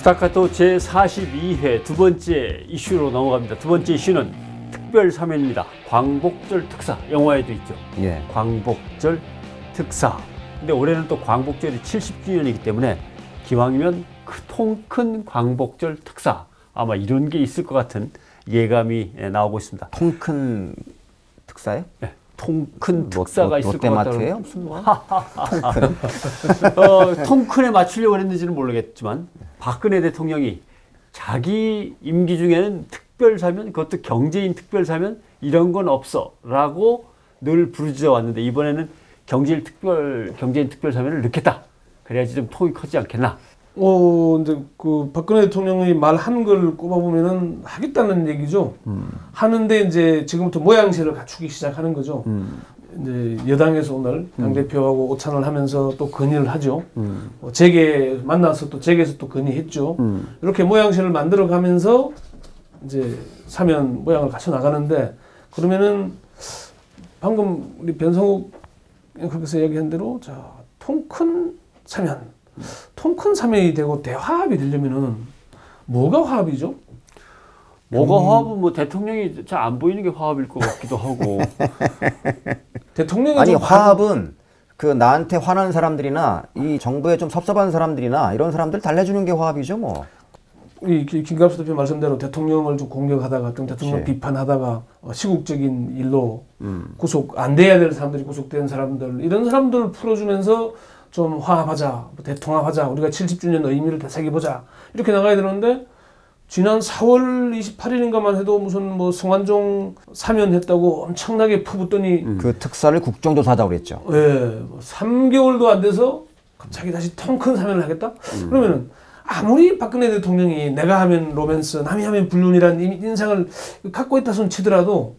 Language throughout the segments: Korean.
스타카토 제42회 두 번째 이슈로 넘어갑니다. 두 번째 이슈는 특별 사면입니다. 광복절 특사, 영화에도 있죠. 예. 광복절 특사. 근데 올해는 또 광복절이 70주년이기 때문에 기왕이면 통 큰 광복절 특사, 아마 이런 게 있을 것 같은 예감이 나오고 있습니다. 통 큰 특사요? 네. 통 큰 특사가 있을 것 같다는. 롯데마트예요? 무슨 뭐? 통 큰에 맞추려고 했는지는 모르겠지만 박근혜 대통령이 자기 임기 중에는 특별사면, 그것도 경제인 특별사면 이런 건 없어 라고 늘 부르짖어 왔는데 이번에는 경제인 특별사면을 넣겠다. 그래야지 좀 통이 커지지 않겠나. 이제 그 박근혜 대통령이 말한 걸 꼽아보면은 하겠다는 얘기죠. 하는데 이제 지금부터 모양새를 갖추기 시작하는 거죠. 이제 여당에서 오늘 당대표하고 오찬을 하면서 또 건의를 하죠. 재계 만나서 또 재계에서 또 건의했죠. 이렇게 모양새를 만들어 가면서 이제 사면 모양을 갖춰 나가는데, 그러면은 방금 우리 변성욱 앵커께서 이야기한 대로 자, 통 큰 사면, 통 큰 사면이 되고 대화합이 되려면은 뭐가 화합이죠? 뭐가 화합은 뭐 대통령이 잘 안 보이는 게 화합일 것 같기도 하고. 대통령이 아니 화합은 그 나한테 화난 사람들이나 이 정부에 좀 섭섭한 사람들이나 이런 사람들 달래주는 게 화합이죠 뭐. 이 김갑수 대표 말씀대로 대통령을 좀 공격하다가 좀 대통령 비판하다가 시국적인 일로 구속 안 돼야 될 사람들이 구속된 사람들, 이런 사람들을 풀어주면서 좀 화합하자, 대통합하자, 우리가 70주년 의미를 되새겨보자 이렇게 나가야 되는데, 지난 4월 28일인가만 해도 무슨 뭐 성완종 사면했다고 엄청나게 퍼붓더니 그 특사를 국정조사하자고 그랬죠. 예, 뭐 3개월도 안 돼서 갑자기 다시 통 큰 사면을 하겠다? 그러면은 아무리 박근혜 대통령이 내가 하면 로맨스, 남이 하면 불륜이라는 인상을 갖고 있다 손 치더라도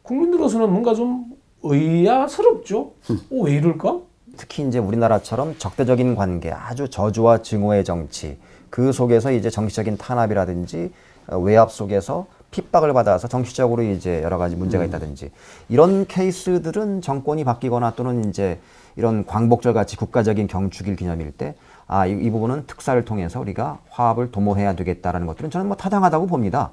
국민들로서는 뭔가 좀 의아스럽죠. 왜 이럴까? 특히 이제 우리나라처럼 적대적인 관계, 아주 저주와 증오의 정치, 그 속에서 이제 정치적인 탄압이라든지 외압 속에서 핍박을 받아서 정치적으로 이제 여러 가지 문제가 있다든지 이런 케이스들은 정권이 바뀌거나 또는 이제 이런 광복절 같이 국가적인 경축일 기념일 때 이 부분은 특사를 통해서 우리가 화합을 도모해야 되겠다라는 것들은 저는 뭐 타당하다고 봅니다.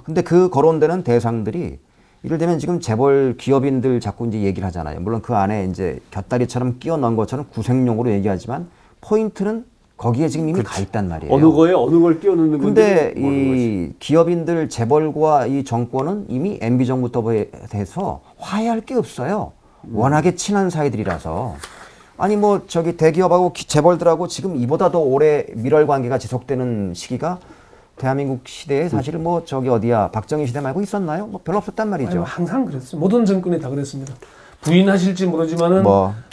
근데 그 거론되는 대상들이 이를테면 지금 재벌 기업인들 자꾸 이제 얘기를 하잖아요. 물론 그 안에 이제 곁다리처럼 끼워 넣은 것처럼 구색용으로 얘기하지만 포인트는 거기에 지금 이미 가 있단 말이에요. 어느 거에 어느 걸 끼워 넣는 건데. 근데 이 기업인들 재벌과 이 정권은 이미 MB 정부부터 해서 화해할 게 없어요. 워낙에 친한 사이들이라서. 아니 뭐 저기 대기업하고 재벌들하고 지금 이보다 더 오래 밀월 관계가 지속되는 시기가 대한민국 시대에 사실 뭐 저기 어디야 박정희 시대 말고 있었나요? 뭐 별로 없었단 말이죠. 아니, 항상 그랬어요. 모든 정권이 다 그랬습니다. 부인하실지 모르지만은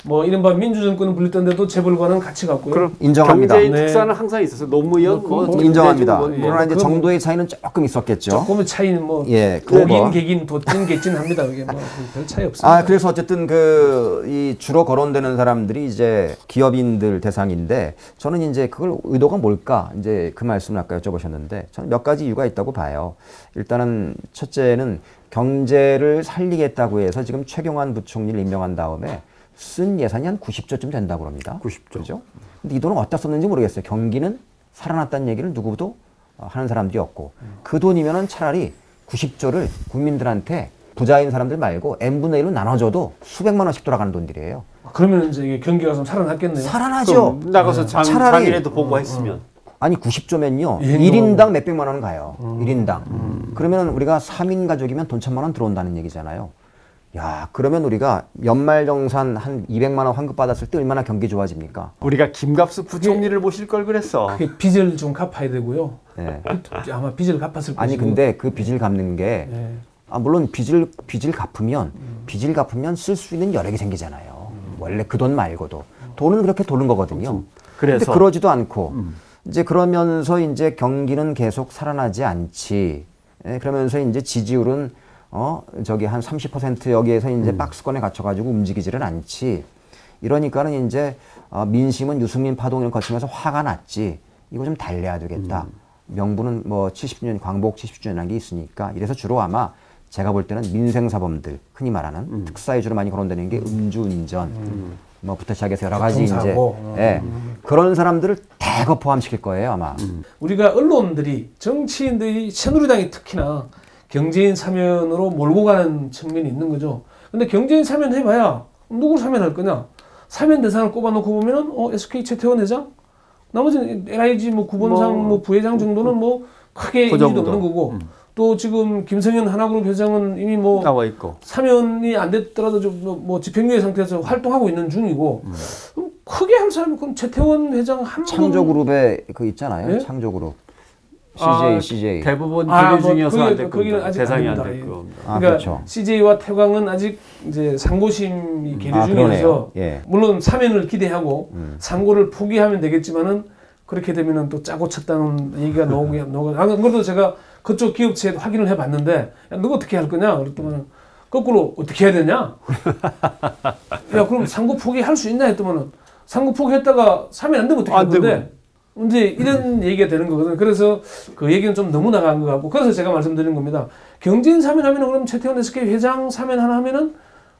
뭐 이른바 민주정권은 불렸던데도 재벌과는 같이 갔고요. 그럼 인정합니다. 경제인 특사는 항상 있었어요. 노무현 인정합니다. 예. 그러나 이제 정도의 차이는 조금 있었겠죠. 조금의 차이는 뭐 예, 독인, 개긴, 도찐, 개찐합니다. 그게 뭐 별 차이 없습니다. 그래서 어쨌든 이 주로 거론되는 사람들이 이제 기업인들 대상인데 저는 이제 그걸 의도가 뭘까 이제 그 말씀을 아까 여쭤보셨는데 저는 몇 가지 이유가 있다고 봐요. 일단은 첫째는 경제를 살리겠다고 해서 지금 최경환 부총리를 임명한 다음에 쓴 예산이 한 90조쯤 된다고 합니다. 90조. 그죠? 근데 이 돈은 어디다 썼는지 모르겠어요. 경기는 살아났다는 얘기를 누구도 하는 사람들이 없고 그 돈이면은 차라리 90조를 국민들한테 부자인 사람들 말고 n분의 1로 나눠줘도 수백만 원씩 돌아가는 돈들이에요. 그러면 이제 이게 경기가 좀 살아났겠네요. 살아나죠. 나가서 장인에도 보고 했으면. 아니 90조면요. 1인당 몇백만 원은 가요. 1인당. 그러면 우리가 3인 가족이면 돈 1,000만 원 들어온다는 얘기잖아요. 야, 그러면 우리가 연말정산 한 200만 원 환급 받았을 때 얼마나 경기 좋아집니까? 우리가 김갑수 부총리를 모실 걸 그랬어. 그게 빚을 좀 갚아야 되고요. 네. 아마 빚을 갚았을 것이고. 아니 근데 그 빚을 갚는 게 물론 빚을 갚으면 쓸 수 있는 여력이 생기잖아요. 원래 그 돈 말고도 돈은 그렇게 도는 거거든요. 그래서 근데 그러지도 않고 이제 그러면서 이제 경기는 계속 살아나지 않지. 그러면서 이제 지지율은 저기 한 30% 여기에서 이제 박스권에 갇혀가지고 움직이지를 않지. 이러니까는 이제 민심은 유승민 파동을 거치면서 화가 났지. 이거 좀 달래야 되겠다. 명분은 뭐 70주년 광복 70주년이라는 게 있으니까 이래서 주로 아마 제가 볼 때는 민생사범들 흔히 말하는 특사 위주로 많이 거론되는 게 음주운전 뭐부터 시작해서 여러 가지 이제 그런 사람들을 대거 포함시킬 거예요 아마. 우리가 언론들이 정치인들이 새누리당이 특히나 경제인 사면으로 몰고 가는 측면이 있는 거죠. 근데 경제인 사면 해봐야 누구를 사면할 거냐? 사면 대상을 꼽아놓고 보면은 SK 최태원 회장, 나머지는 LIG 뭐 구본상 뭐 부회장 정도는 뭐 크게 그 인지도 정도. 없는 거고. 또 지금 김성현 하나그룹 회장은 이미 뭐 나와 있고 사면이 안 됐더라도 좀 뭐 집행유예 상태에서 활동하고 있는 중이고. 그럼 크게 할 사람은 그럼 최태원 회장 한 창조그룹에 그 있잖아요. 네? 창조그룹. 아, CJ. 대부분 아, 계류 뭐 중이어서 거기- 안 됐고 거기는 아직 대상이 안 안 됩니다. 됐고. 아, 그러니까 그렇죠. CJ와 태광은 아직 이제 상고심이 계류 아, 중이어서 그러네요. 예. 물론 사면을 기대하고 상고를 포기하면 되겠지만은 그렇게 되면은 또 짜고 쳤다는 얘기가 나오고 안 그래도 제가 그쪽 기업체에 확인을 해봤는데 야, 너 어떻게 할 거냐 그랬더니 거꾸로 어떻게 해야 되냐 야 그럼 상고 포기할 수 있나 했더니는 상고 포기했다가 사면 안 되면 어떻게 할 안 되고. 건데 이제 이런 얘기가 되는 거거든요. 그래서 그 얘기는 좀 너무 나간 것 같고 그래서 제가 말씀드린 겁니다. 경제인 사면하면은 그럼 최태원 SK 회장 사면 하나 하면은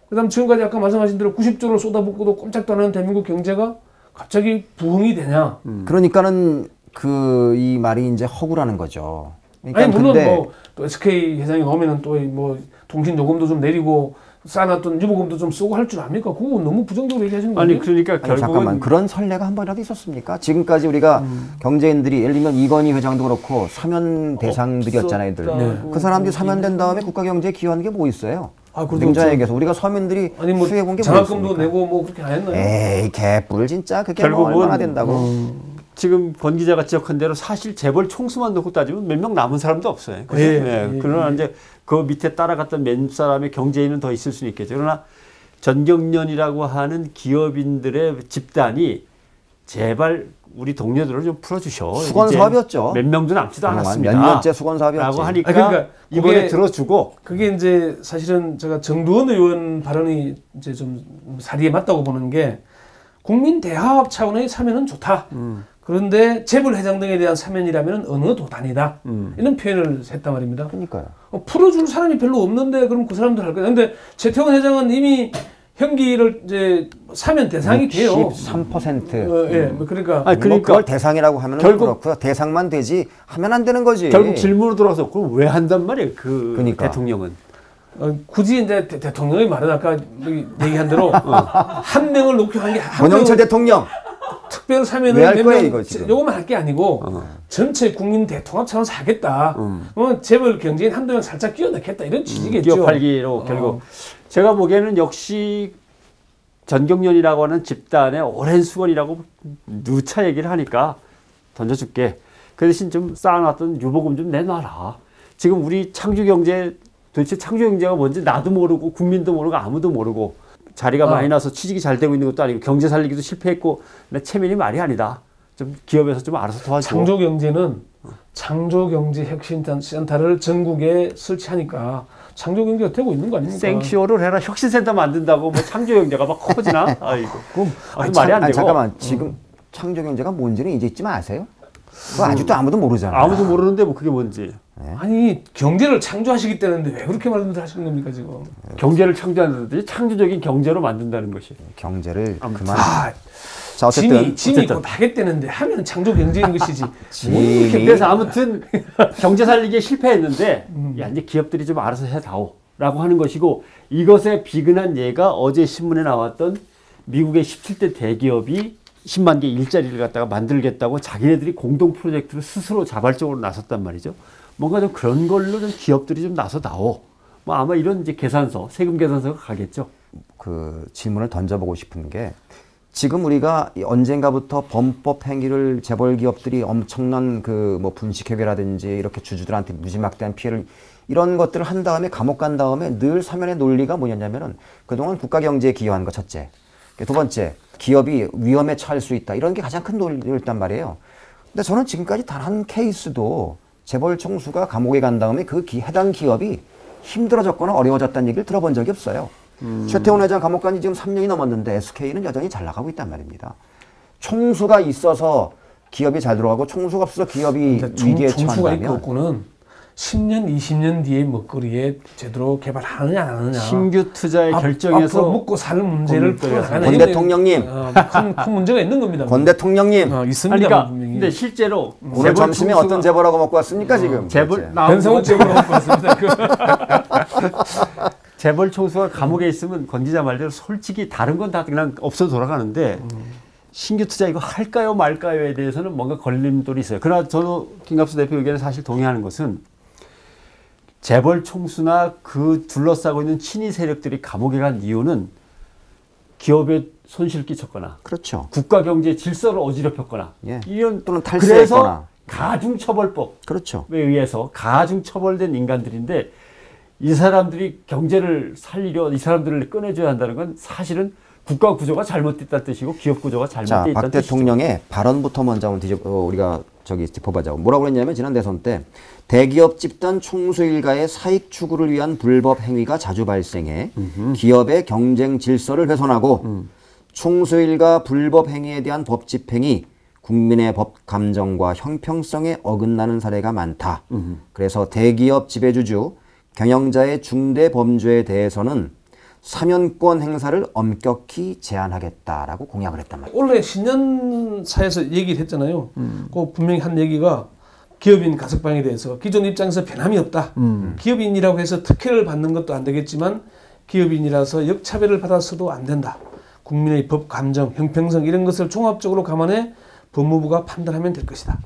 그다음 지금까지 아까 말씀하신 대로 90조를 쏟아붓고도 꼼짝도 안 하는 대한민국 경제가 갑자기 부흥이 되냐? 그러니까는 그 이 말이 이제 허구라는 거죠. 그러니까 아니 물론 근데 뭐 또 SK 회장이 나오면은 또 뭐 통신 요금도 좀 내리고 쌓아놨던 유보금도 좀 쓰고 할 줄 압니까? 그거 너무 부정적으로 얘기하시는 거 아니 아니에요? 그러니까 아니, 결국은 잠깐만 그런 선례가 한 번이라도 있었습니까? 지금까지 우리가 경제인들이 예를 들면 이건희 회장도 그렇고 사면 대상들이었잖아요. 애들. 없었다고 그 사람들이 사면된 다음에 국가 경제에 기여한 게 뭐 있어요? 아, 그래도 냉정하게 얘기해서 우리가 서민들이 아니 뭐 수혜본 게 장학금도 뭐였습니까? 내고 뭐 그렇게 안 했나요? 에이 개뿔 진짜 그게 뭐 결국은 얼마나 된다고. 지금 권 기자가 지적한 대로 사실 재벌 총수만 놓고 따지면 몇 명 남은 사람도 없어요. 그죠? 예, 예, 그러나 이제 그 밑에 따라갔던 몇 사람의 경제인은 더 있을 수는 있겠죠. 그러나 전경련이라고 하는 기업인들의 집단이 제발 우리 동료들을 좀 풀어주셔. 수건 이제 사업이었죠. 몇 명도 남지도 그동안 않았습니다. 몇 년째 수건 사업이었지. 라고 하니까 아, 그러니까 이번에 그게- 들어주고 그게 이제 사실은 제가 정두원 의원 발언이 이제 좀 사리에 맞다고 보는 게 국민 대화합 차원의 사면은 좋다. 그런데 재벌 회장 등에 대한 사면이라면 어느 도단이다. 이런 표현을 했단 말입니다. 그러니까요. 풀어줄 사람이 별로 없는데 그럼 그 사람들 할 거야. 근데 최태원 회장은 이미 형기를 이제 사면 대상이 돼요. 13%. 예, 뭐 그러니까 아니, 뭐 그러니까 그걸 대상이라고 하면 결국- 그렇고요. 대상만 되지 하면 안 되는 거지. 결국 질문으로 들어서 그럼 왜 한단 말이에요? 그 그러니까. 대통령은. 굳이 이제 대통령의 말은 아까 여기 얘기한 대로 한 명을 놓고 한 게 권영철 대통령. 특별 왜 사면을 할 몇 거예요, 명 이거 지금? 요거만 할 게 아니고 전체 국민 대통합 차원에서 하겠다. 재벌 경제인 한두 명 살짝 끼워 넣겠다 이런 취지겠죠. 기업 팔기로 결국 제가 보기에는 역시 전경련이라고 하는 집단의 오랜 수건이라고 누차 얘기를 하니까 던져줄게. 그 대신 좀 쌓아놨던 유보금 좀 내놔라. 지금 우리 창조경제 도대체 창조경제가 뭔지 나도 모르고 국민도 모르고 아무도 모르고 자리가 많이 나서 취직이 잘 되고 있는 것도 아니고 경제 살리기도 실패했고 내 체면이 말이 아니다. 좀 기업에서 좀 알아서 도와줘. 창조경제는 창조경제혁신센터를 전국에 설치하니까 창조경제가 되고 있는 거 아닙니까? 생쇼를 해라. 혁신센터 만든다고 뭐 창조경제가 막 커지나? 아이고. 그럼 아니, 말이 안 되고. 잠깐만 지금 창조경제가 뭔지는 이제 잊지 마세요. 그거 아직도 아무도 모르잖아요. 아무도 모르는데 뭐 그게 뭔지. 아니 경제를 창조하시겠다는데 왜 그렇게 말을 하시는 겁니까 지금? 경제를 창조하는데 창조적인 경제로 만든다는 것이. 경제를 아무튼. 그만. 아, 자 어쨌든 짐이 곧 하겠다는데 하면 창조경제인 것이지. 뭐 짐이- 이렇게 그래서 아무튼 경제 살리기에 실패했는데 야 이제 기업들이 좀 알아서 해다오라고 하는 것이고 이것의 비근한 예가 어제 신문에 나왔던 미국의 17대 대기업이 10만 개 일자리를 갖다가 만들겠다고 자기네들이 공동 프로젝트를 스스로 자발적으로 나섰단 말이죠. 뭔가 좀 그런 걸로 좀 기업들이 좀 나서다오. 뭐 아마 이런 이제 계산서, 세금 계산서가 가겠죠. 그 질문을 던져보고 싶은 게 지금 우리가 언젠가부터 범법 행위를 재벌 기업들이 엄청난 그 뭐 분식회계라든지 이렇게 주주들한테 무지막대한 피해를 이런 것들을 한 다음에 감옥 간 다음에 늘 사면의 논리가 뭐냐면은 그동안 국가 경제에 기여한 거 첫째. 두 번째, 기업이 위험에 처할 수 있다. 이런 게 가장 큰 논리였단 말이에요. 근데 저는 지금까지 단 한 케이스도 재벌 총수가 감옥에 간 다음에 그 해당 기업이 힘들어졌거나 어려워졌다는 얘기를 들어본 적이 없어요. 최태원 회장 감옥 간 지 지금 3년이 넘었는데 SK는 여전히 잘 나가고 있단 말입니다. 총수가 있어서 기업이 잘 들어가고 총수가 없어서 기업이 위기에 총수가 있고 처한다면 없고는 10년, 20년 뒤에 먹거리에 제대로 개발하느냐 안 하느냐. 신규 투자의 결정에서 앞으로 먹고 살 문제를 풀어나가는 권 대통령님. 큰 문제가 있는 겁니다. 권 대통령님. 있습니다. 그러니까 분명히. 근데 실제로 오늘 점심에 어떤 재벌하고 먹고 왔습니까 지금? 재벌 변성훈 재벌 먹고 왔습니다. 재벌 총수가 감옥에 있으면 권 기자 말대로 솔직히 다른 건 다 그냥 없어 돌아가는데 신규 투자 이거 할까요 말까요에 대해서는 뭔가 걸림돌이 있어요. 그러나 저는 김갑수 대표 의견에 사실 동의하는 것은 재벌 총수나 그 둘러싸고 있는 친위 세력들이 감옥에 간 이유는 기업에 손실 끼쳤거나 그렇죠. 국가 경제 질서를 어지럽혔거나 예. 이런 또는 그래서 탈세했거나. 가중처벌법에 그렇죠. 의해서 가중처벌된 인간들인데 이 사람들이 경제를 살리려 이 사람들을 꺼내줘야 한다는 건 사실은 국가 구조가 잘못됐다는 뜻이고 기업 구조가 자, 잘못돼 있다는 박 뜻이죠. 대통령의 발언부터 먼저 한번 우리가 짚어보자고. 뭐라고 그랬냐면 지난 대선 때 대기업 집단 총수 일가의 사익 추구를 위한 불법 행위가 자주 발생해 기업의 경쟁 질서를 훼손하고 총수 일가 불법 행위에 대한 법 집행이 국민의 법 감정과 형평성에 어긋나는 사례가 많다. 그래서 대기업 지배주주 경영자의 중대 범죄에 대해서는 사면권 행사를 엄격히 제한하겠다라고 공약을 했단 말이에요. 원래 신년사에서 얘기를 했잖아요. 그 분명히 한 얘기가 기업인 가석방에 대해서 기존 입장에서 변함이 없다. 기업인이라고 해서 특혜를 받는 것도 안 되겠지만 기업인이라서 역차별을 받아서도 안 된다. 국민의 법 감정, 형평성 이런 것을 종합적으로 감안해 법무부가 판단하면 될 것이다.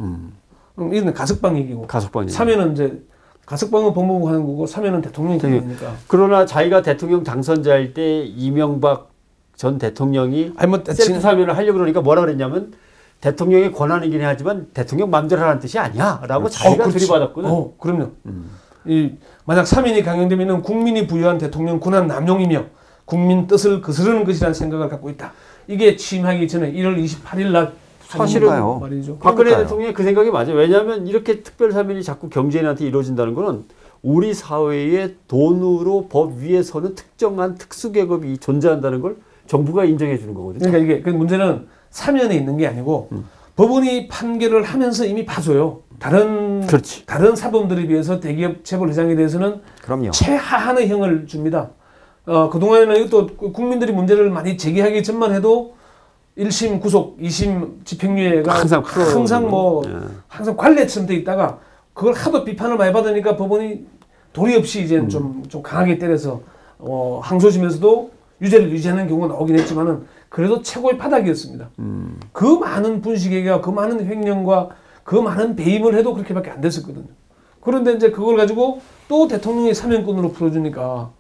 이건 가석방 얘기고. 가석방 얘기. 사면은 이제 가석방은 법무부가 하는 거고 사면은 대통령이 하는 거니까. 그러나 자기가 대통령 당선자일 때 이명박 전 대통령이 아니 뭐 셀프 사면을 하려고 그러니까 뭐라 그랬냐면 대통령의 권한이긴 하지만 대통령 마음대로 하라는 뜻이 아니야라고 자기가 그렇지. 들이받았거든. 그럼요. 만약 사면이 강행되면은 국민이 부여한 대통령 권한 남용이며 국민 뜻을 거스르는 것이라는 생각을 갖고 있다. 이게 취임하기 전에 1월 28일 날 사실은 말이죠. 박근혜 그러니까요. 대통령의 그 생각이 맞아요. 왜냐하면 이렇게 특별사면이 자꾸 경제인한테 이루어진다는 거는 우리 사회에 돈으로 법 위에 서는 특정한 특수계급이 존재한다는 걸 정부가 인정해 주는 거거든요. 그러니까 이게 그 문제는 사면에 있는 게 아니고 법원이 판결을 하면서 이미 봐줘요. 다른 사범들에 비해서 대기업 재벌 회장에 대해서는 그럼요. 최하한의 형을 줍니다. 그동안에는 이것도 국민들이 문제를 많이 제기하기 전만 해도 1심 구속, 2심 집행유예가 항상 관례처럼 돼 있다가 그걸 하도 비판을 많이 받으니까 법원이 도리 없이 이제 좀 강하게 때려서 항소심에서도 유죄를 유지하는 경우가 나오긴 했지만은 그래도 최고의 바닥이었습니다. 그 많은 분식회계와 그 많은 횡령과 그 많은 배임을 해도 그렇게밖에 안 됐었거든요. 그런데 이제 그걸 가지고 또 대통령이 사면권으로 풀어주니까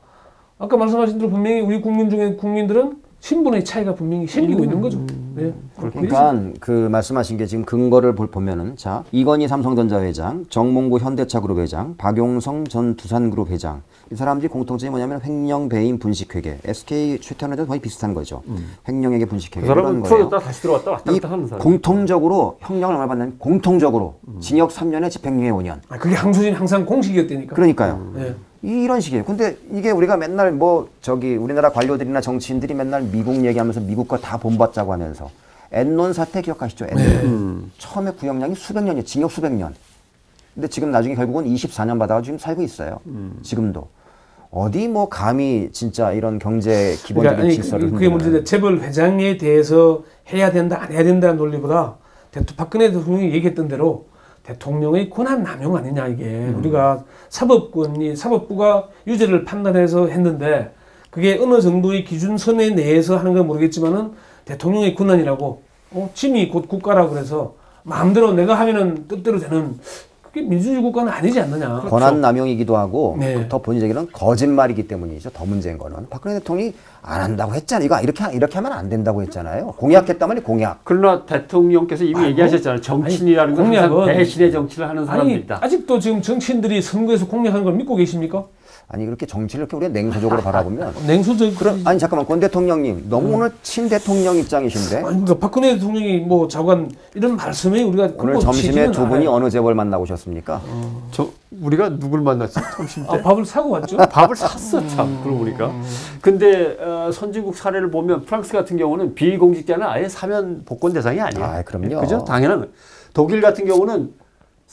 아까 말씀하신 대로 분명히 우리 국민 중에 국민들은 신분의 차이가 분명히 생기고 있는 거죠. 네. 그러니까 그 말씀하신 게 지금 근거를 보면은 자 이건희 삼성전자 회장, 정몽구 현대차그룹 회장, 박용성 전 두산그룹 회장 이 사람들이 공통점이 뭐냐면 횡령, 배임, 분식회계. SK 최태원에도 거의 비슷한 거죠. 횡령에게 분식회계 그 사람은 이런 거예요. 풀어졌다 다시 들어왔다 왔다 갔다 하는 사람. 공통적으로 형량을 얼마 받냐면 공통적으로 징역 3년에 집행유예 5년. 그게 항소심 항상 공식이었다니까. 그러니까요. 네. 이런 식이에요. 근데 이게 우리가 맨날 우리나라 관료들이나 정치인들이 맨날 미국 얘기하면서 미국 거 다 본받자고 하면서 엔론 사태 기억하시죠? 엔론. 처음에 구형량이 수백 년이에요. 징역 수백 년. 근데 지금 나중에 결국은 24년 받아가지고 지금 살고 있어요. 지금도. 어디 감히 진짜 이런 경제 기본적인 질서를 그게 문제인데 재벌 회장에 대해서 해야 된다 안 해야 된다는 논리보다 박근혜 대통령이 얘기했던 대로 대통령의 권한 남용 아니냐 이게 우리가 사법부가 유죄를 판단해서 했는데 그게 어느 정도의 기준선에 내에서 하는 건 모르겠지만은 대통령의 권한이라고 짐이 곧 국가라고 그래서 마음대로 내가 하면은 뜻대로 되는 그게 민주주의 국가는 아니지 않느냐. 권한 남용이기도 하고 네. 더 본질적으로는 거짓말이기 때문이죠. 더 문제인 거는 박근혜 대통령이 안 한다고 했잖아요. 이거 이렇게 하면 안 된다고 했잖아요. 공약했다면 공약. 그러나 대통령께서 이미 얘기하셨잖아요. 정치인이라는 건 항상 배신의 정치를 하는 사람들이다. 아직도 지금 정치인들이 선거에서 공약하는 걸 믿고 계십니까? 아니 그렇게 정치를 이렇게 우리가 냉소적으로 바라보면 냉소적 아니 잠깐만 권 대통령님 너무 오늘 친 대통령 입장이신데 아니 그러니까 박근혜 대통령이 자관 이런 말씀에 우리가 오늘 점심에 두 분이 어느 재벌 만나고 오셨습니까? 우리가 누굴 만났지? 점심 때? 밥을 사고 왔죠. 밥을 샀어 참 그러고 보니까. 근데 선진국 사례를 보면 프랑스 같은 경우는 비공직자는 아예 사면 복권 대상이 아니에요. 아, 그럼요. 그죠? 당연한 거예요. 독일 같은 경우는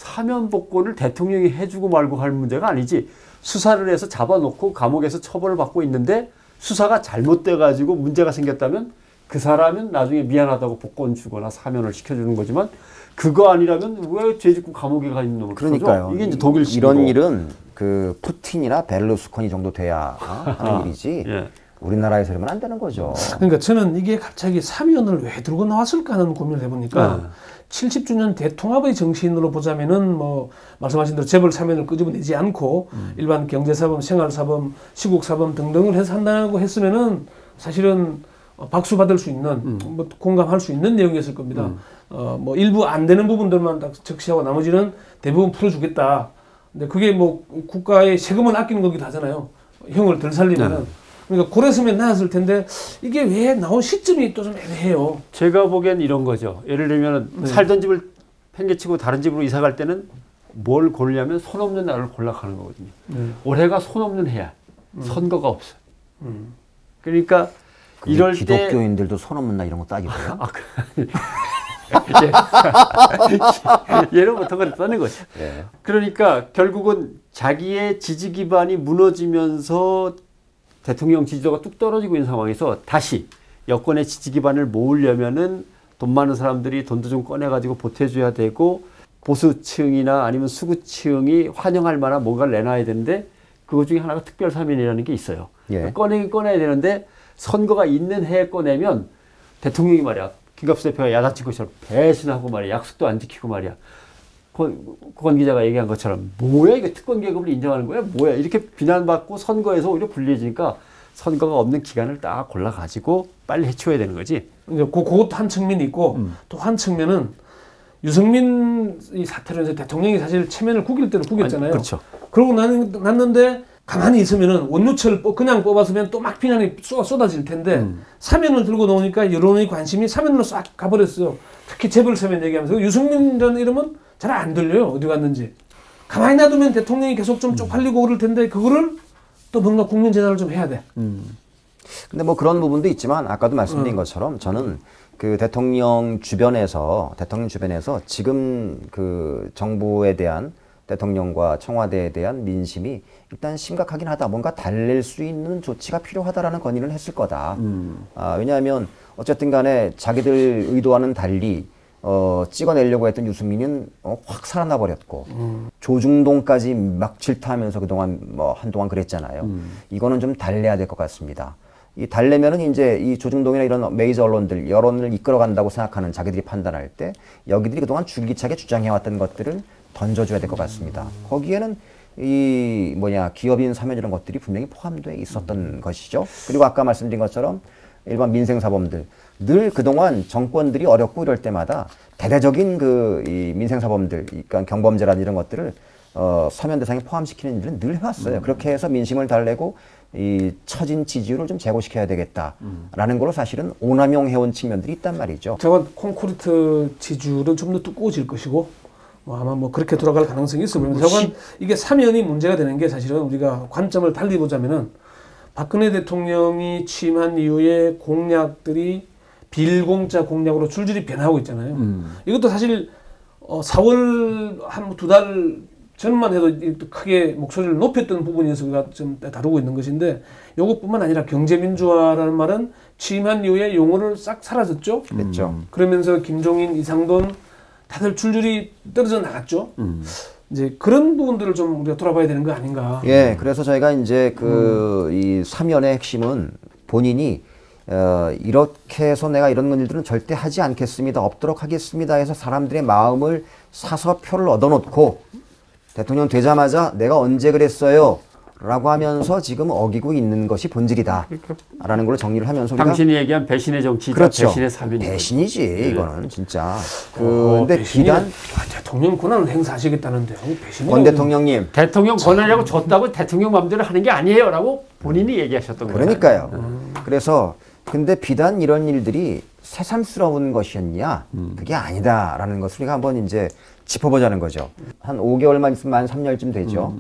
사면 복권을 대통령이 해주고 말고 할 문제가 아니지. 수사를 해서 잡아놓고 감옥에서 처벌을 받고 있는데 수사가 잘못돼 가지고 문제가 생겼다면 그 사람은 나중에 미안하다고 복권 주거나 사면을 시켜주는 거지만 그거 아니라면 왜 죄 짓고 감옥에 가 있는 놈을 그러니까요. 쳐줘? 이게 이제 독일식이고. 이런 일은 그 푸틴이나 베를루스코니 정도 돼야 하는 일이지. 예. 우리나라에서 이러면 안 되는 거죠. 그러니까 저는 이게 갑자기 사면을 왜 들고 나왔을까 하는 고민을 해보니까 70주년 대통합의 정신으로 보자면은 뭐 말씀하신 대로 재벌 사면을 끄집어내지 않고 일반 경제사범, 생활사범, 시국사범 등등을 해서 한다고 했으면은 사실은 박수 받을 수 있는 뭐 공감할 수 있는 내용이었을 겁니다. 뭐 일부 안 되는 부분들만 딱 적시하고 나머지는 대부분 풀어주겠다. 근데 그게 뭐 국가의 세금을 아끼는 거기도 하잖아요. 형을 덜 살리면은. 그러니까 그랬으면 나았을 텐데 이게 왜 나온 시점이 또 좀 애매해요. 제가 보기엔 이런 거죠. 예를 들면 살던 집을 팽개치고 다른 집으로 이사 갈 때는 뭘 고르냐면 손 없는 날을 골라가는 거거든요. 올해가 손 없는 해야 선거가 없어요. 그러니까 이럴 때 기독교인들도 손 없는 날 이런 거 따지고요. 예로부터 그랬다는 거죠. 예. 그러니까 결국은 자기의 지지 기반이 무너지면서 대통령 지지도가 뚝 떨어지고 있는 상황에서 다시 여권의 지지 기반을 모으려면은 돈 많은 사람들이 돈도 좀 꺼내가지고 보태줘야 되고 보수층이나 아니면 수구층이 환영할 만한 뭔가를 내놔야 되는데 그것 중에 하나가 특별사면이라는 게 있어요. 예. 꺼내야 되는데 선거가 있는 해에 꺼내면 대통령이 말이야 김갑수 대표가 야단친 것처럼 배신하고 말이야 약속도 안 지키고 말이야 고건 기자가 얘기한 것처럼 뭐야 이거 특권 계급을 인정하는 거야 뭐야 이렇게 비난받고 선거에서 오히려 불리해지니까 선거가 없는 기간을 딱 골라가지고 빨리 해치워야 되는 거지. 이제 그것 한 측면이 있고 또 한 측면은 유승민 이 사태로 해서 대통령이 사실 체면을 구길 때는 구겼잖아요. 그렇죠. 그러고 났는데 가만히 있으면은 원유철 그냥 뽑았으면 또 막 비난이 쏟아질 텐데 사면을 들고 나오니까 여론의 관심이 사면으로 싹 가버렸어요. 특히 재벌 사면 얘기하면서 유승민이라는 이름은 잘 안 들려요. 어디 갔는지. 가만히 놔두면 대통령이 계속 좀 쪽팔리고 그럴 텐데 그거를 또 뭔가 국민 재단을 좀 해야 돼. 근데 뭐 그런 부분도 있지만 아까도 말씀드린 것처럼 저는 그 대통령 주변에서 지금 그 정부에 대한 대통령과 청와대에 대한 민심이 일단 심각하긴 하다. 뭔가 달랠 수 있는 조치가 필요하다라는 건의를 했을 거다. 왜냐하면 어쨌든 간에 자기들 의도와는 달리 찍어내려고 했던 유승민은 확 살아나 버렸고 조중동까지 막 질타하면서 그동안 뭐 한동안 그랬잖아요. 이거는 좀 달래야 될 것 같습니다. 이 달래면은 이제 이 조중동이나 이런 메이저 언론들 여론을 이끌어간다고 생각하는 자기들이 판단할 때 여기들이 그동안 줄기차게 주장해왔던 것들을 던져줘야 될 것 같습니다. 거기에는 이 기업인 사면 이런 것들이 분명히 포함되어 있었던 것이죠. 그리고 아까 말씀드린 것처럼 일반 민생사범들 늘 그동안 정권들이 어렵고 이럴 때마다 대대적인 이 민생사범들, 그러니까 경범죄라는 이런 것들을 사면 대상에 포함시키는 일은 늘 해왔어요. 그렇게 해서 민심을 달래고 이 처진 지지율을 좀 제고시켜야 되겠다라는 걸로 사실은 오남용해온 측면들이 있단 말이죠. 제가 콘크리트 지지율은 좀 더 두꺼워질 것이고 아마 뭐 그렇게 돌아갈 가능성이 있어 보입니다. 저건 이게 사면이 문제가 되는 게 사실은 우리가 관점을 달리 보자면은 박근혜 대통령이 취임한 이후에 공약들이 빌공짜 공약으로 줄줄이 변하고 있잖아요. 이것도 사실 4월 한 두 달 전만 해도 크게 목소리를 높였던 부분이어서 우리가 좀 다루고 있는 것인데 이것뿐만 아니라 경제민주화라는 말은 취임한 이후에 용어를 싹 사라졌죠. 그렇죠. 그러면서 김종인, 이상돈 다들 줄줄이 떨어져 나갔죠. 이제 그런 부분들을 좀 우리가 돌아봐야 되는 거 아닌가. 예, 그래서 저희가 이제 이 사면의 핵심은 본인이 이렇게 해서 내가 이런 일들은 절대 하지 않겠습니다. 없도록 하겠습니다 해서 사람들의 마음을 사서 표를 얻어놓고 대통령 되자마자 내가 언제 그랬어요? 라고 하면서 지금 어기고 있는 것이 본질이다. 라는 걸로 정리를 하면서 우리가 당신이 얘기한 배신의 정치이자 그렇죠. 배신의 사면이 배신이지 이거는 진짜. 근데 비단 대통령 권한을 행사하시겠다는데 배신이 권 대통령님 대통령 권한이라고 줬다고 대통령 마음대로 하는 게 아니에요 라고 본인이 얘기하셨던 거예요. 그러니까요. 그래서 근데 비단 이런 일들이 새삼스러운 것이었냐? 그게 아니다라는 것을 우리가 한번 이제 짚어보자는 거죠. 한 5개월만 있으면 만 3년쯤 되죠.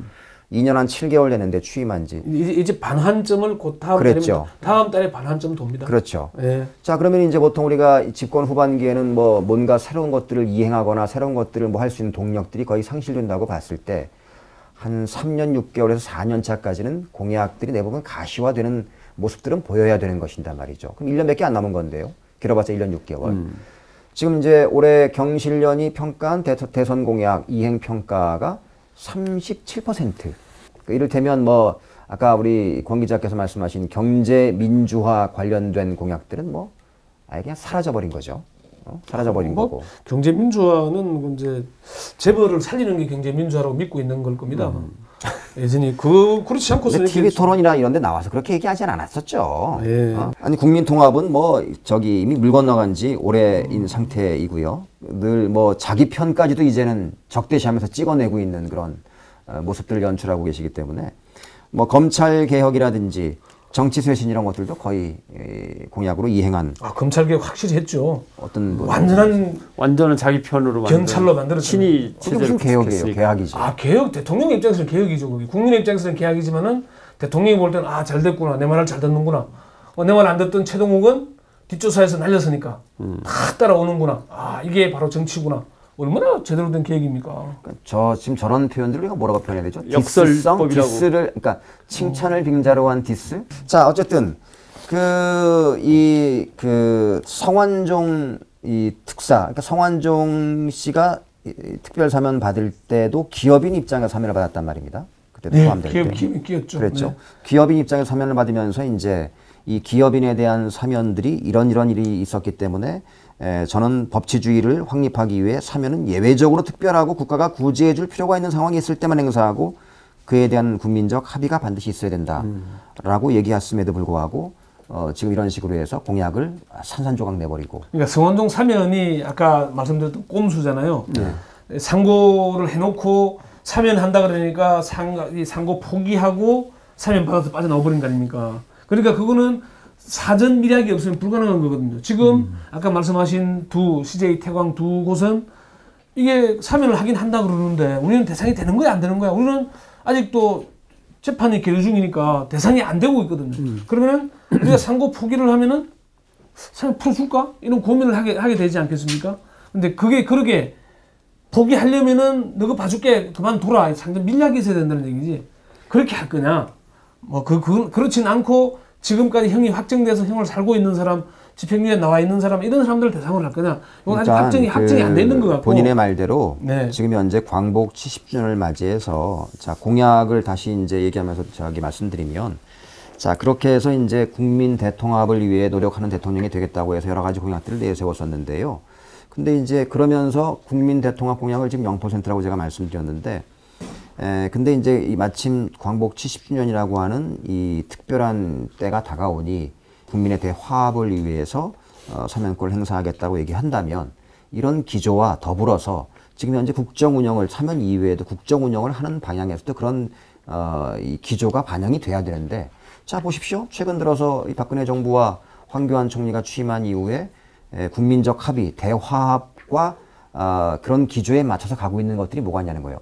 2년 한 7개월 됐는데 취임한 지. 이제 반환점을 곧 다음 그랬죠. 다음 달에 반환점 돕니다. 그렇죠. 예. 자, 그러면 이제 보통 우리가 집권 후반기에는 뭐 뭔가 새로운 것들을 이행하거나 새로운 것들을 뭐 할 수 있는 동력들이 거의 상실된다고 봤을 때 한 3년 6개월에서 4년 차까지는 공약들이 대부분 가시화되는 모습들은 보여야 되는 것인단 말이죠. 그럼 1년밖에 안 남은 건데요. 길어봤자 1년 6개월. 지금 이제 올해 경실련이 평가한 대선 공약 이행 평가가 37%. 이를테면 뭐 아까 우리 권 기자께서 말씀하신 경제 민주화 관련된 공약들은 뭐 아예 그냥 사라져버린 거죠. 사라져버린 거고. 경제 민주화는 이제 재벌을 살리는 게 경제 민주화라고 믿고 있는 걸 겁니다. 예전에 그렇지 않고서 TV 토론이나 이런 데 나와서 그렇게 얘기하지 않았었죠. 예. 아니 국민 통합은 뭐 저기 이미 물 건너간 지 오래인 상태이고요. 늘 뭐 자기 편까지도 이제는 적대시하면서 찍어내고 있는 그런 모습들을 연출하고 계시기 때문에 뭐 검찰 개혁이라든지 정치 쇄신 이런 것들도 거의 공약으로 이행한. 검찰 개혁 확실히 했죠. 어떤 뭐 완전한 자기 편으로 경찰로 만들었죠. 친위 그게 무슨 개혁이에요? 개혁이지. 개혁 대통령 입장에서는 개혁이죠. 그게 국민의 입장에서는 개혁이지만은 대통령이 볼 때는 잘 됐구나. 내 말을 잘 듣는구나. 내 말 안 듣던 최동욱은 뒷조사에서 날렸으니까 다 따라오는구나. 이게 바로 정치구나. 얼마나 제대로 된 계획입니까? 그러니까 지금 저런 표현들을 우리가 뭐라고 표현해야 되죠? 역설법이라고. 디스를, 그러니까 칭찬을 빙자로 한 디스. 자, 어쨌든 성완종 이 특사, 그러니까 성완종 씨가 특별 사면 받을 때도 기업인 입장에서 사면을 받았단 말입니다. 그때도 포함될 때. 기업이었죠. 그랬죠. 네. 기업인 입장에서 사면을 받으면서 이제 이 기업인에 대한 사면들이 이런 일이 있었기 때문에 저는 법치주의를 확립하기 위해 사면은 예외적으로 특별하고 국가가 구제해 줄 필요가 있는 상황이 있을 때만 행사하고 그에 대한 국민적 합의가 반드시 있어야 된다라고 얘기했음에도 불구하고 지금 이런 식으로 해서 공약을 산산조각 내버리고. 그러니까 성완종 사면이 아까 말씀드렸던 꼼수잖아요. 상고를 해놓고 사면한다 그러니까 상고 포기하고 사면 받아서 빠져나와 버린 거 아닙니까? 그러니까 그거는 사전 미략이 없으면 불가능한 거거든요. 지금 아까 말씀하신 CJ 태광 두 곳은 이게 사면을 하긴 한다 그러는데 우리는 대상이 되는 거야 안 되는 거야? 우리는 아직도 재판이 계류 중이니까 대상이 안 되고 있거든요. 그러면 우리가 상고 포기를 하면은 사면 풀어줄까? 이런 고민을 하게 되지 않겠습니까? 근데 그러게 포기하려면은 너가 봐줄게 그만둬라. 상당 밀약이 있어야 된다는 얘기지. 그렇게 할 거냐? 그렇진 않고 지금까지 형이 확정돼서 형을 살고 있는 사람, 집행유예 나와 있는 사람, 이런 사람들을 대상으로 할 거냐? 이건 아직 확정이 안 돼 있는 것 같고. 본인의 말대로 네. 지금 현재 광복 70주년을 맞이해서 자, 공약을 다시 이제 얘기하면서 말씀드리면 자, 그렇게 해서 이제 국민 대통합을 위해 노력하는 대통령이 되겠다고 해서 여러 가지 공약들을 내세웠었는데요. 근데 이제 그러면서 국민 대통합 공약을 지금 0%라고 제가 말씀드렸는데 근데 이제 마침 광복 70주년이라고 하는 이 특별한 때가 다가오니 국민의 대화합을 위해서 사면권을 행사하겠다고 얘기한다면 이런 기조와 더불어서 지금 현재 국정 운영을 사면 이후에도 국정 운영을 하는 방향에서도 그런 이 기조가 반영이 돼야 되는데 자 보십시오. 최근 들어서 이 박근혜 정부와 황교안 총리가 취임한 이후에 국민적 합의, 대화합과 그런 기조에 맞춰서 가고 있는 것들이 뭐가 있냐는 거예요.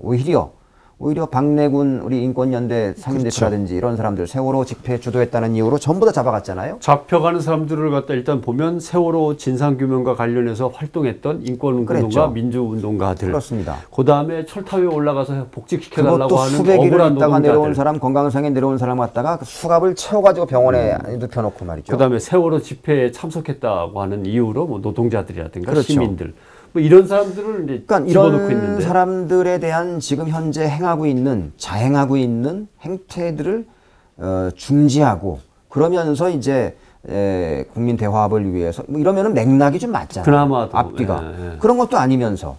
오히려 박내군 우리 인권연대 상임대표라든지 이런 사람들 세월호 집회 주도했다는 이유로 전부 다 잡아갔잖아요. 잡혀가는 사람들을 갖다 일단 보면 세월호 진상규명과 관련해서 활동했던 인권운동가, 민주운동가들. 그렇습니다. 그다음에 철탑 위에 올라가서 복직시켜달라고 하는 수백 일을 억울한 있다가 내려온 노동자들. 사람, 건강상에 내려온 사람 갖다가 그 수갑을 채워가지고 병원에 눕혀놓고 말이죠. 그다음에 세월호 집회에 참석했다고 하는 이유로 뭐 노동자들이라든가 그렇죠. 시민들. 뭐 이런 사람들을 이제 그러니까 집어넣고 이런 있는데 사람들에 대한 지금 현재 자행하고 있는 행태들을 중지하고 그러면서 이제 국민 대화합을 위해서 뭐 이러면은 맥락이 좀 맞잖아요. 그나마도 앞뒤가 그런 것도 아니면서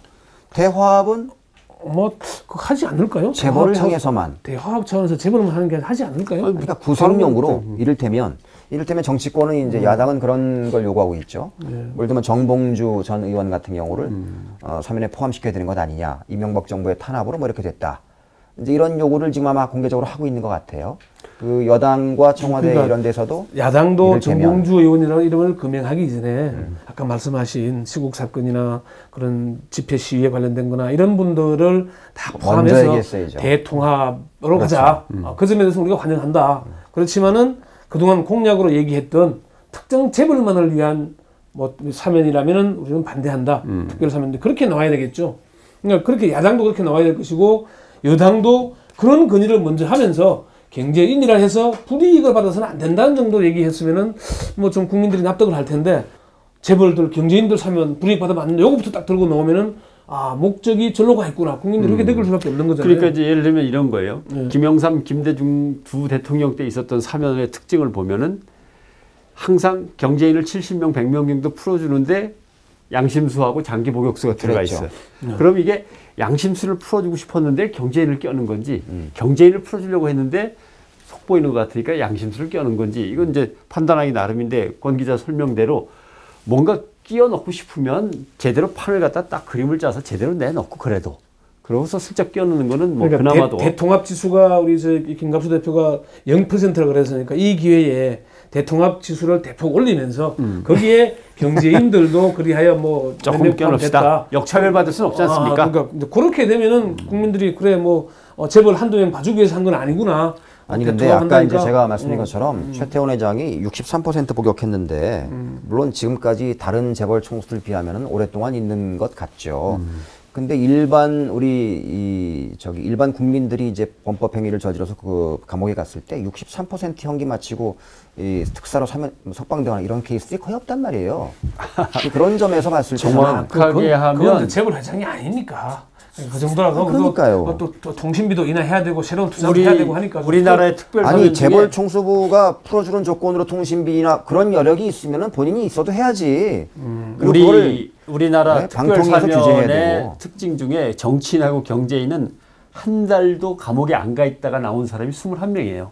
대화합은 그거 하지 않을까요? 재벌을 향해서만 대화합 차원에서 재벌만 하는 게 하지 않을까요? 그러니까 구성용으로 이를테면 정치권은 이제 야당은 그런 걸 요구하고 있죠. 예를 들면 정봉주 전 의원 같은 경우를 사면에 포함시켜야 되는 것 아니냐. 이명박 정부의 탄압으로 뭐 이렇게 됐다. 이제 이런 요구를 지금 아마 공개적으로 하고 있는 것 같아요. 그 여당과 청와대 그러니까 이런 데서도 야당도 이를테면 정봉주 의원이라는 이름을 금행하기 전에 아까 말씀하신 시국 사건이나 그런 집회 시위에 관련된 거나 이런 분들을 다 먼저 포함해서 얘기했어야죠. 대통합으로 가자. 그 점에 대해서 우리가 환영한다. 그렇지만은 그동안 공약으로 얘기했던 특정 재벌만을 위한 뭐 사면이라면은 우리는 반대한다. 특별 사면인데 그렇게 나와야 되겠죠. 그러니까 그렇게 야당도 그렇게 나와야 될 것이고 여당도 그런 건의를 먼저 하면서 경제인이라 해서 불이익을 받아서는 안 된다는 정도 얘기했으면은 뭐 좀 국민들이 납득을 할 텐데 재벌들 경제인들 사면 불이익 받으면 안 된다. 요거부터 딱 들고 나오면은 아 목적이 절로 가 있구나. 국민들이 그렇게 느낄 수밖에 없는 거잖아요. 그러니까 이제 예를 들면 이런 거예요. 김영삼, 김대중 두 대통령 때 있었던 사면의 특징을 보면은 항상 경제인을 70명, 100명 정도 풀어주는데 양심수하고 장기 복역수가 들어가 그랬죠. 있어요. 그럼 이게 양심수를 풀어주고 싶었는데 경제인을 껴는 건지 경제인을 풀어주려고 했는데 속 보이는 것 같으니까 양심수를 껴는 건지 이건 이제 판단하기 나름인데 권 기자 설명대로 뭔가 끼워 넣고 싶으면 제대로 판을 갖다 딱 그림을 짜서 제대로 내놓고 그래도 그러고서 슬쩍 끼워 넣는 거는 뭐 그러니까 그나마도 대통합 지수가 우리 저 김갑수 대표가 0%라 그랬으니까 이 기회에 대통합 지수를 대폭 올리면서 거기에 경제인들도 그리하여 뭐 조금 껴넣읍시다. 역차별 받을 수는 없지 않습니까? 그러니까 그렇게 되면은 국민들이 그래 뭐 재벌 한두 명 봐주기 위해서 한 건 아니구나. 아니 근데 아까 이제 제가 말씀드린 것처럼 최태원 회장이 63% 복역했는데 물론 지금까지 다른 재벌 총수들 비하면은 오랫동안 있는 것 같죠. 근데 일반 일반 국민들이 이제 범법 행위를 저질러서 그 감옥에 갔을 때 63% 형기 마치고 이 특사로 석방되거나 이런 케이스들이 거의 없단 말이에요. 그런 점에서 봤을 때 정확하게 하면 그건 재벌 회장이 아니니까. 그 정도라도 그러니까요. 또 통신비도 인하해야 되고 새로운 투자도 해야 되고 하니까 우리나라의 특별 아니 재벌 총수부가 풀어주는 조건으로 통신비나 그런 여력이 있으면은 본인이 있어도 해야지. 우리나라 네, 특별 방통위에서 규제해야 사면의 되고. 특징 중에 정치인하고 경제인은 한 달도 감옥에 안 가 있다가 나온 사람이 21명이에요.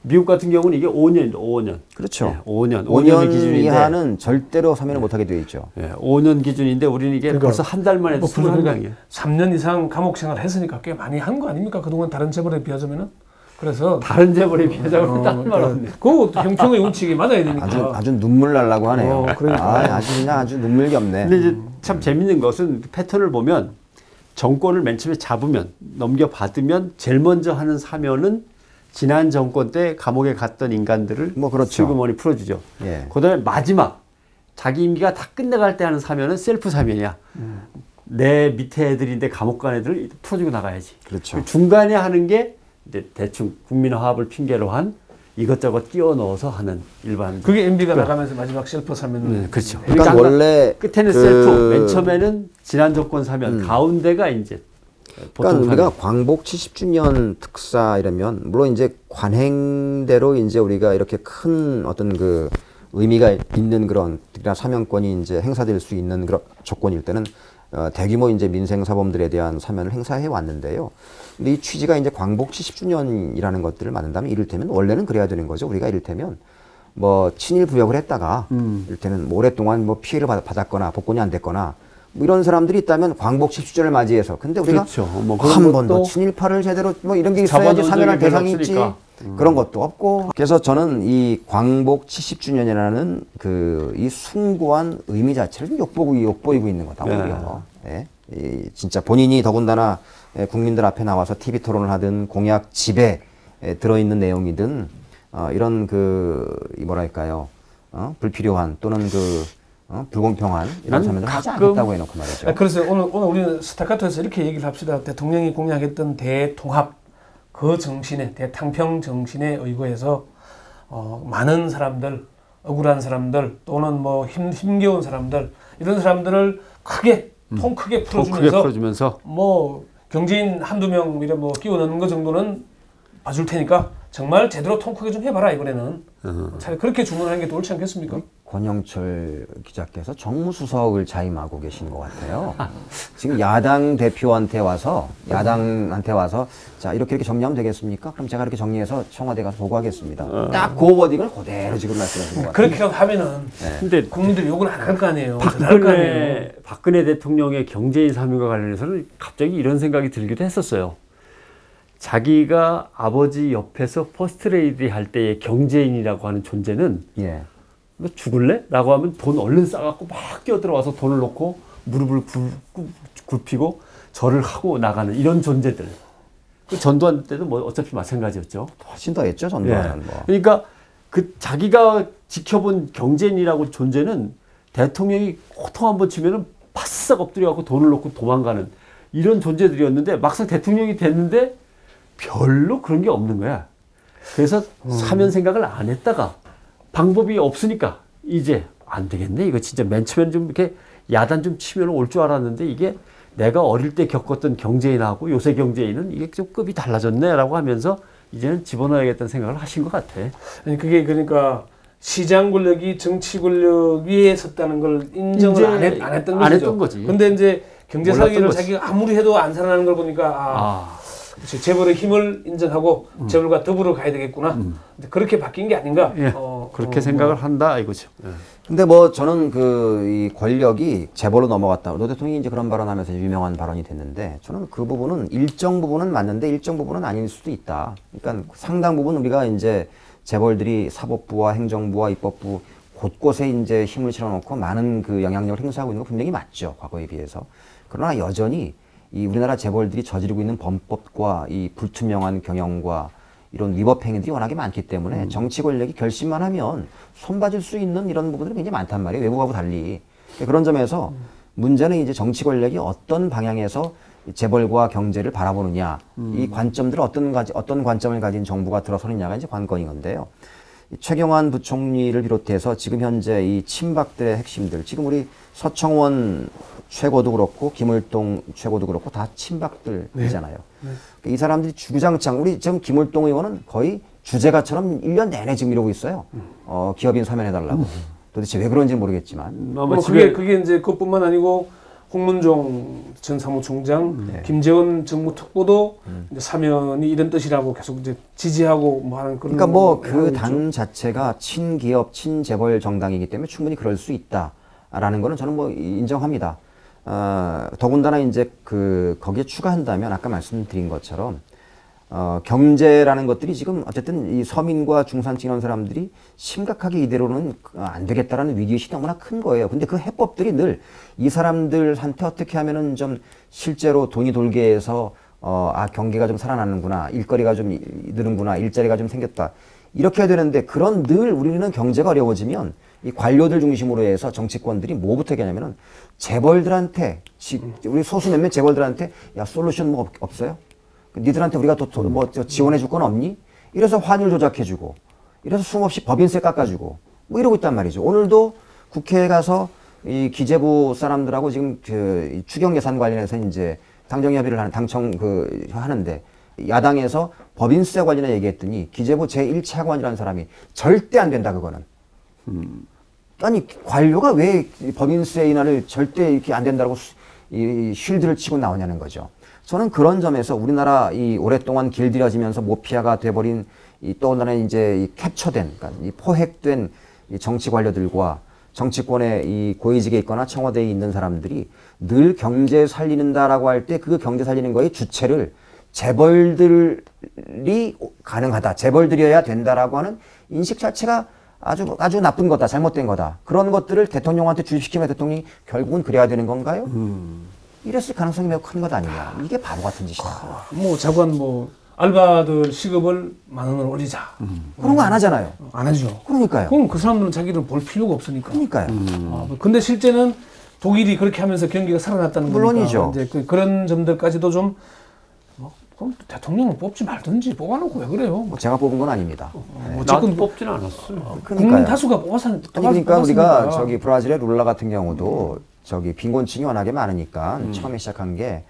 미국 같은 경우는 이게 5년. 그렇죠. 네, 5년 5년 기준인데 이하는 절대로 사면을 못하게 되어 있죠. 5년 기준인데 우리는 이게 그러니까 벌써 한 달 만에 뭐 21명이에요. 3년 이상 감옥 생활을 했으니까 꽤 많이 한 거 아닙니까? 그동안 다른 재벌에 비하자면은. 그래서 다른 재벌에 비하자면 딴 말 없네. 그 형평의 원칙이 맞아야 되니까. 아주 눈물 날라고 하네요. 그러니까. 아주 눈물겹네. 근데 이제 참 재밌는 것은 패턴을 보면 정권을 맨 처음에 잡으면 넘겨받으면 제일 먼저 하는 사면은 지난 정권 때 감옥에 갔던 인간들을 뭐 그렇죠. 슬그머니 풀어주죠. 예. 그다음에 마지막 자기 임기가 다 끝나갈 때 하는 사면은 셀프 사면이야. 내 밑에 애들인데 감옥 간 애들을 풀어주고 나가야지. 그렇죠. 중간에 하는 게 이제 대충 국민화합을 핑계로 한 이것저것 끼워 넣어서 하는 일반. 그게 MB가 나가면서 마지막 셀프 사면. 그렇죠. 그러니까 원래 끝에는 셀프, 맨 처음에는 지난 정권 사면, 가운데가 이제 보통 그러니까 우리가 광복 70주년 특사 이러면 물론 이제 관행대로 이제 우리가 이렇게 큰 어떤 그 의미가 있는 그런 특히나 사면권이 이제 행사될 수 있는 그런 조건일 때는 대규모 이제 민생 사범들에 대한 사면을 행사해 왔는데요. 근데 이 취지가 이제 광복 70주년이라는 것들을 만든다면 이를테면 원래는 그래야 되는 거죠. 우리가 이를테면 뭐 친일 부역을 했다가 이를테면 뭐 오랫동안 뭐 피해를 받았거나 복권이 안 됐거나 뭐 이런 사람들이 있다면 광복 70주년을 맞이해서 근데 우리가 그렇죠. 뭐 한 번도 친일파를 제대로 뭐 이런 게 있어야지 사면할 대상이 있지. 그런 것도 없고. 그래서 저는 이 광복 70주년이라는 그 이 숭고한 의미 자체를 좀 욕보이고 있는 거다 오히려. 네. 이 진짜 본인이 더군다나 국민들 앞에 나와서 TV 토론을 하든 공약 집에 들어있는 내용이든 이런 그 뭐랄까요 불필요한 또는 그 불공평한 이런 사면을 하지 않겠다고 해놓고 말이죠. 그래서 오늘 우리는 스타카토에서 이렇게 얘기를 합시다. 대통령이 공약했던 대통합 그 정신에 대탕평 정신에 의거해서 많은 사람들 억울한 사람들 또는 뭐 힘겨운 사람들 이런 사람들을 크게 통 크게 풀어주면서 뭐 경제인 한두 명 이런 뭐 끼워 넣는 거 정도는 봐줄 테니까 정말 제대로 통 크게 좀 해봐라 이번에는. 차라리 그렇게 주문하는 게 더 옳지 않겠습니까? 권영철 기자께서 정무수석을 자임하고 계신 것 같아요. 지금 야당 대표한테 와서 자 이렇게 정리하면 되겠습니까? 그럼 제가 이렇게 정리해서 청와대 가서 보고하겠습니다. 딱 그 워딩을 그대로 지금 말씀하신 것 같아요. 그렇게 하면은 근데 국민들이 욕을 안 할 거 아니에요. 할 거 아니에요. 박근혜 대통령의 경제인 사명과 관련해서는 갑자기 이런 생각이 들기도 했었어요. 자기가 아버지 옆에서 퍼스트레이디 할 때의 경제인이라고 하는 존재는 예. 너 죽을래? 라고 하면 돈 얼른 싸갖고 막 뛰어들어와서 돈을 놓고 무릎을 굽히고 절을 하고 나가는 이런 존재들. 그 전두환 때도 뭐 어차피 마찬가지였죠. 훨씬 더 했죠, 전두환은. 뭐. 그러니까 그 자기가 지켜본 경제인이라고 존재는 대통령이 호통 한번 치면은 바싹 엎드려갖고 돈을 놓고 도망가는 이런 존재들이었는데 막상 대통령이 됐는데 별로 그런 게 없는 거야. 그래서 사면 생각을 안 했다가 방법이 없으니까 이제 안 되겠네. 이거 진짜 맨 처음에는 좀 이렇게 야단 좀 치면 올 줄 알았는데 이게 내가 어릴 때 겪었던 경제인하고 요새 경제인은 이게 좀 급이 달라졌네라고 하면서 이제는 집어넣어야겠다는 생각을 하신 것 같아. 아니 그게 그러니까 시장 권력이 정치 권력 위에 섰다는 걸 인정을 안 했던 거죠. 안 했던 거지. 근데 이제 경제 사기를 거지. 자기가 아무리 해도 안 살아나는 걸 보니까 그렇지, 재벌의 힘을 인정하고 재벌과 더불어 가야 되겠구나. 그렇게 바뀐 게 아닌가. 예, 그렇게 생각을 한다 이거죠. 예. 근데 뭐 저는 이 권력이 재벌로 넘어갔다. 노 대통령이 이제 그런 발언하면서 유명한 발언이 됐는데 저는 그 부분은 일정 부분은 맞는데 일정 부분은 아닐 수도 있다. 그러니까 상당 부분 우리가 이제 재벌들이 사법부와 행정부와 입법부 곳곳에 이제 힘을 실어놓고 많은 그 영향력을 행사하고 있는 거 분명히 맞죠. 과거에 비해서. 그러나 여전히 이 우리나라 재벌들이 저지르고 있는 범법과 이 불투명한 경영과 이런 위법 행위들이 워낙에 많기 때문에 정치 권력이 결심만 하면 손봐줄 수 있는 이런 부분들이 굉장히 많단 말이에요. 외국하고 달리. 그런 점에서 문제는 이제 정치 권력이 어떤 방향에서 재벌과 경제를 바라보느냐, 이 관점들을 어떤 관점을 가진 정부가 들어서느냐가 이제 관건인 건데요. 최경환 부총리를 비롯해서 지금 현재 이 친박들의 핵심들, 지금 우리 서청원 최고도 그렇고 김을동 최고도 그렇고 다 친박들이잖아요. 이 사람들이 주구장창 우리 지금 김을동 의원은 거의 주제가처럼 1년 내내 지금 이러고 있어요. 기업인 사면해달라고. 도대체 왜 그런지 모르겠지만. 그게 이제 그것뿐만 아니고 홍문종 전 사무총장, 김재원 정무특보도 이제 사면이 이런 뜻이라고 계속 이제 지지하고 뭐 하는 그런. 그러니까 뭐 그 당 자체가 친기업, 친재벌 정당이기 때문에 충분히 그럴 수 있다라는 거는 저는 뭐 인정합니다. 더군다나 이제 거기에 추가한다면 아까 말씀드린 것처럼 경제라는 것들이 지금 어쨌든 이 서민과 중산층 이런 사람들이 심각하게 이대로는 안 되겠다라는 위기의식이 너무나 큰 거예요. 근데 그 해법들이 늘 이 사람들한테 어떻게 하면은 좀 실제로 돈이 돌게 해서 경기가 좀 살아나는구나, 일거리가 좀 느는구나, 일자리가 좀 생겼다. 이렇게 해야 되는데 늘 우리는 경제가 어려워지면 이 관료들 중심으로 해서 정치권들이 뭐부터 하냐면은 재벌들한테 우리 소수 몇몇 재벌들한테 야 솔루션 뭐 없어요? 니들한테 우리가 뭐 지원해 줄 건 없니? 이래서 환율 조작해주고, 이래서 숨없이 법인세 깎아주고, 뭐 이러고 있단 말이죠. 오늘도 국회에 가서 이 기재부 사람들하고 지금 추경 예산 관련해서 이제 당정협의를 하는데 야당에서 법인세 관련해 얘기했더니 기재부 제1차관이라는 사람이 절대 안 된다 그거는. 아니 관료가 왜 법인세 인하를 절대 이렇게 안 된다고 이 쉴드를 치고 나오냐는 거죠. 저는 그런 점에서 우리나라 이 오랫동안 길들여지면서 모피아가 돼버린 또 하나는 이제 이 캡처된, 그러니까 이 포획된 이 정치 관료들과 정치권에 이 고위직에 있거나 청와대에 있는 사람들이 늘 경제 살리는다라고 할 때 그 경제 살리는 거의 주체를 재벌들이 가능하다, 재벌들이어야 된다라고 하는 인식 자체가 아주 나쁜 거다, 잘못된 거다. 그런 것들을 대통령한테 주입시키면 대통령이 결국은 그래야 되는 건가요? 이랬을 가능성이 매우 큰 것 아니냐. 이게 바보 같은 짓이다. 뭐 자관 알바들 시급을 10,000원을 올리자. 그런 거 안 하잖아요. 안 하죠. 그러니까요. 그럼 그 사람들은 자기를 볼 필요가 없으니까. 그러니까요. 근데 실제는 독일이 그렇게 하면서 경기가 살아났다는 거니까. 물론이죠. 이제 그런 점들까지도 좀 그럼 대통령을 뽑지 말든지 뽑아놓고 왜 그래요? 뭐 제가 뽑은 건 아닙니다. 나도 뽑지는 않았어요. 국민 다수가 뽑아서 그러니까 우리가 브라질의 룰라 같은 경우도 빈곤층이 워낙에 많으니까 처음에 시작한 게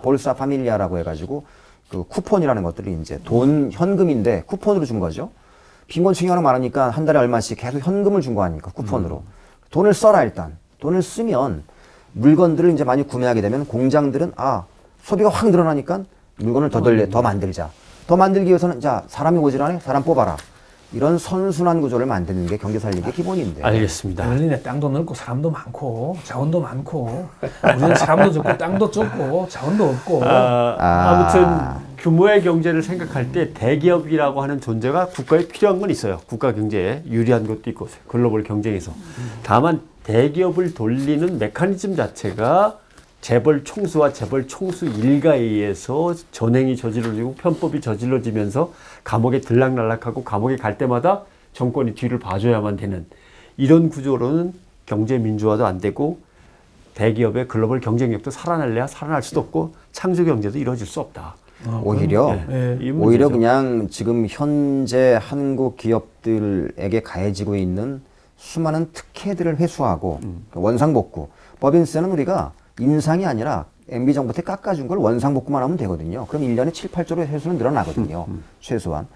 볼사 파밀리아라고 해가지고 그 쿠폰이라는 것들이 이제 현금인데 쿠폰으로 준 거죠. 빈곤층이 워낙 많으니까 한 달에 얼마씩 계속 현금을 준 거 아닙니까? 쿠폰으로. 돈을 써라 일단. 돈을 쓰면 물건들을 이제 많이 구매하게 되면 공장들은 소비가 확 늘어나니까 물건을 더 만들자. 더 만들기 위해서는 자 사람이 모자라네. 사람 뽑아라. 이런 선순환 구조를 만드는 게 경제 살리기의 기본인데. 알겠습니다. 베를린에 땅도 넓고 사람도 많고 자원도 많고 우리는 사람도 적고 땅도 적고 자원도 없고 아무튼 규모의 경제를 생각할 때 대기업이라고 하는 존재가 국가에 필요한 건 있어요. 국가 경제에 유리한 것도 있고 글로벌 경쟁에서. 다만 대기업을 돌리는 메커니즘 자체가 재벌 총수와 재벌 총수 일가에 의해서 전행이 저질러지고 편법이 저질러지면서 감옥에 들락날락하고 감옥에 갈 때마다 정권이 뒤를 봐줘야만 되는 이런 구조로는 경제 민주화도 안 되고 대기업의 글로벌 경쟁력도 살아날래야 살아날 수도 없고 창조 경제도 이루어질 수 없다. 오히려 이 오히려 문제죠. 그냥 지금 현재 한국 기업들에게 가해지고 있는 수많은 특혜들을 회수하고 원상복구. 법인세는 우리가 인상이 아니라 MB 정부 때 깎아준 걸 원상복구만 하면 되거든요. 그럼 1년에 7, 8조로 회수는 늘어나거든요. 최소한.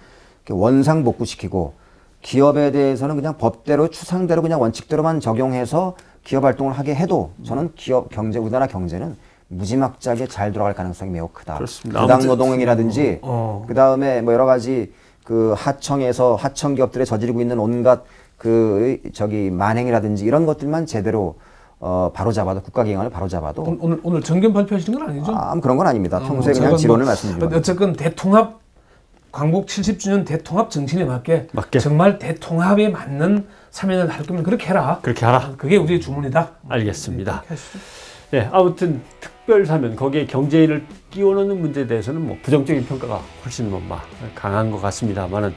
원상복구시키고 기업에 대해서는 그냥 법대로 추상대로 그냥 원칙대로만 적용해서 기업 활동을 하게 해도 저는 기업 경제, 우리나라 경제는 무지막지하게 잘 돌아갈 가능성이 매우 크다. 그렇습니다. 부당노동행위라든지 그다음에 뭐 여러 가지 그 하청에서 하청 기업들에 저지르고 있는 온갖 만행이라든지 이런 것들만 제대로 바로잡아도 국가기관을 바로잡아도 오늘 정견 발표하시는 건 아니죠? 그런 건 아닙니다. 평소에 그냥 지론을 말씀드립니다. 어쨌건 대통합 광복 70주년 대통합 정신에 맞게 정말 대통합에 맞는 사면을 할 거면 그렇게 해라. 그렇게 하라. 그게 우리의 주문이다. 알겠습니다. 네, 아무튼 특별 사면 거기에 경제인을 끼워넣는 문제에 대해서는 뭐 부정적인 평가가 훨씬 강한 것 같습니다만은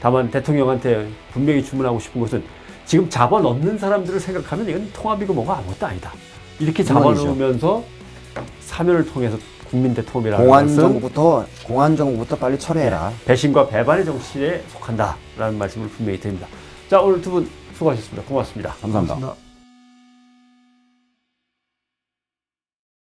다만 대통령한테 분명히 주문하고 싶은 것은 지금 잡아 넣는 사람들을 생각하면 이건 통합이고 뭐가 아무것도 아니다. 이렇게 잡아 넣으면서 사면을 통해서 국민 대통합이라는 공안 정부부터 빨리 철회해라. 배신과 배반의 정치에 속한다라는 말씀을 분명히 드립니다. 자, 오늘 두 분 수고하셨습니다. 고맙습니다. 감사합니다.